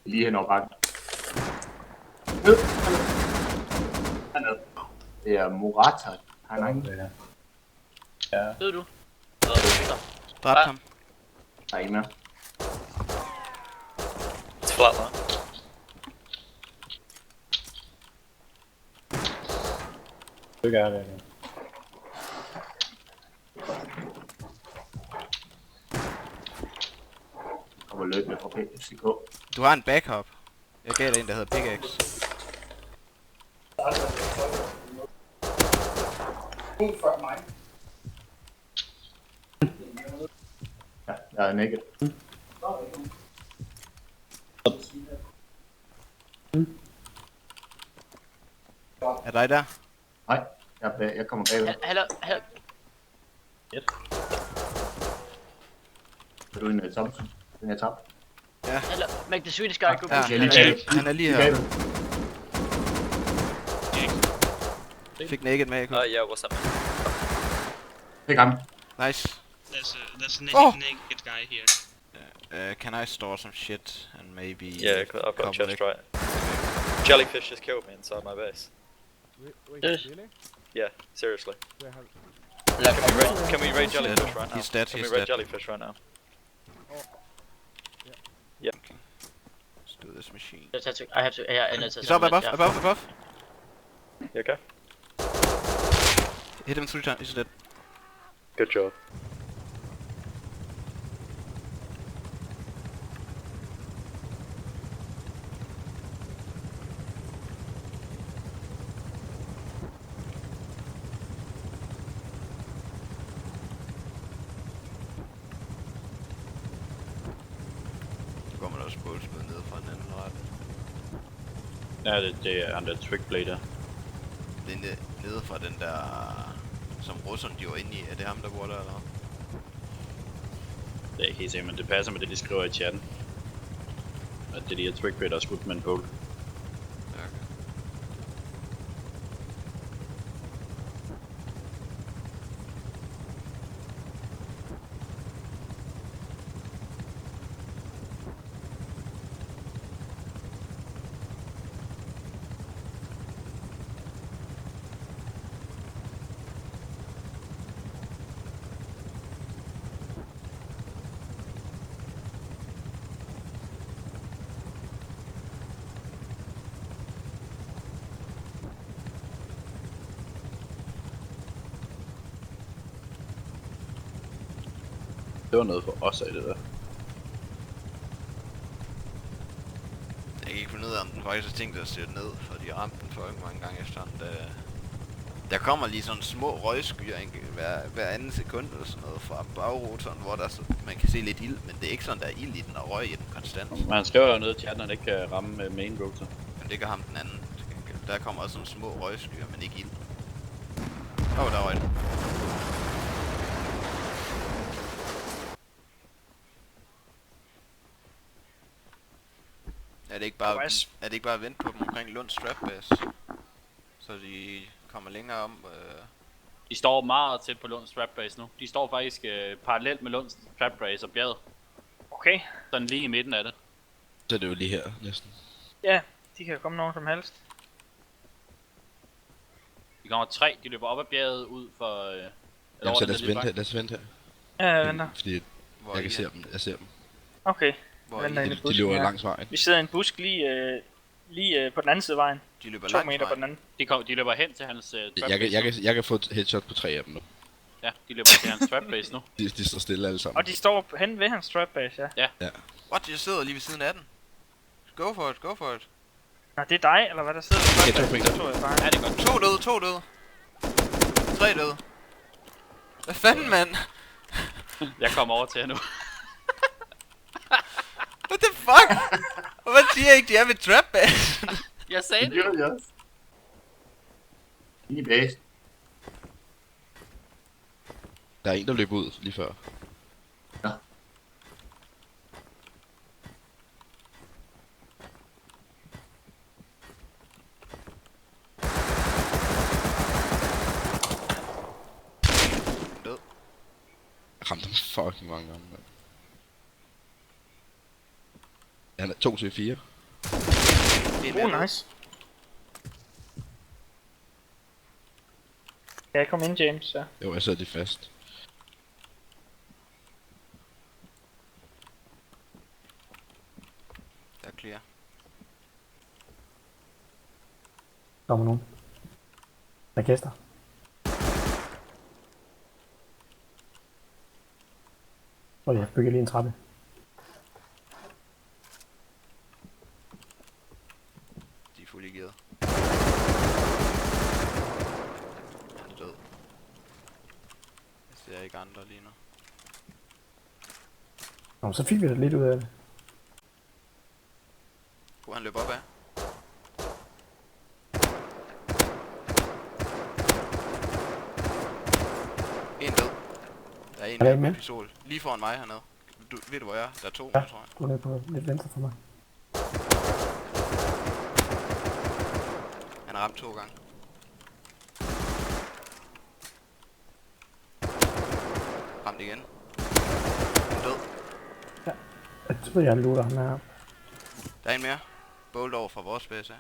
Lige hen over bakken. Ned. Hernede. Det er Morata. Han er ikke. Ja. Ved du? Dræbt ham. Der er ikke mere. It's flat there. Du gør det. Kommer løbende fra PFCK. Du har en backup. Jeg gav dig en, der hedder Pickaxe. Ja, jeg er naked. Er dig der? Nej, jeg kommer bagved. Hallo. Er du en Thompson? Den er tabt. Hallo. Make the Swedish guy go Ja, push. han er lige her. Fik naked med, ikke? Yeah, what's up? Det er ham. Nice. There's a naked guy here. Can I store some shit and maybe... Yeah, I've got a couple chest egg- right. Jellyfish just killed me inside my base. Yes. Yeah, seriously. Like, Can we raid He's jellyfish dead. right now? He's dead, Can he's we raid dead. jellyfish right now? Let's do this machine. I have to, yeah, and it's a He's up above. You okay? Hit him 3 times, he's dead. Good job. Nu kommer der også bålspil ned fra den anden ret. Ja, det er under Trickblader. Det er nede fra den der... Som russerne de var inde i. Er det ham der bor der eller? Det er ikke helt sikkert, men det passer med det, de skriver i chatten. At det er de her Trickblader, der er skudt med en pole. Ja, okay. Det var noget for os af det der. Jeg kan ikke finde ud af, om den faktisk har tænkt sig at sætte ned, for de ramte den for ikke mange gange efter den. Der kommer lige sådan små røgskyer hver anden sekund eller sådan noget fra bagrotoren, hvor der man kan se lidt ild, men det er ikke sådan, der er ild i den og røg i den konstant. Men han skriver jo noget i chatten, at han ikke kan ramme main rotor. Men det gør ham den anden. til gengæld. Der kommer også sådan små røgskyer, men ikke ild. Der røg den. Er det ikke bare at vente på dem omkring Lunds Strapbase? Så de kommer længere om... De står meget tæt på Lunds Trapbase nu. De står faktisk parallelt med Lunds Trapbase og bjerget. Okay. Sådan lige i midten af det. Så er det jo lige her, næsten. Ja, de kan komme nogen som helst. De kommer 3, de løber op ad bjerget ud for... Jamen, så lad os vente her. Ja, jeg venter. Fordi jeg kan se dem, jeg ser dem. Okay. Hvor Venter inde i De busken løber her. langs vejen. Vi sidder i en busk lige på den anden side af vejen. De løber 2 langt meter på den vej. anden. De løber hen til hans trapbase. Jeg kan få et headshot på 3 af dem nu. Ja, de løber til hans trapbase nu. De står stille alle sammen. Og de står hen ved hans trapbase, ja. What? Jeg sidder lige ved siden af den. Go for it, go for it. Nå, det er dig, eller hvad der sidder på Okay, 2 trapbase? pointer. Det tror jeg bare. Ja, det er godt. 2 døde. 3 døde. Hvad fanden, mand? Jeg kommer over til jer nu. What the fuck? Hvad siger I ikke, de er ved trapbase? Jeg sagde Det det. gør jeg også. I base. Der er en, der løber ud lige før. Ja. Jeg ramte ham fucking mange gange, mand. Han er 2 til 4. En mere ned. Nice. Ja, kom ind, James. Så. Jo, jeg sidder lige fast. Der er clear. Der kommer nogen. Der er gæster. Og jeg bygger lige en trappe. De er fuldt gearet. Han er død. Jeg ser ikke andre lige nu. Nå, så fik vi da lidt ud af det. Kunne han løbe op af? En død. Der er en Er der ikke med mere? pistol. Lige foran mig hernede. Ved du hvor jeg er? Der er to, Ja, tror jeg. gå ned på lidt venstre for mig. Han har ramt 2 gange. Ramt igen. Han er død. Jeg tror, jeg looter ham her. Der er en mere. Bolt over fra vores base.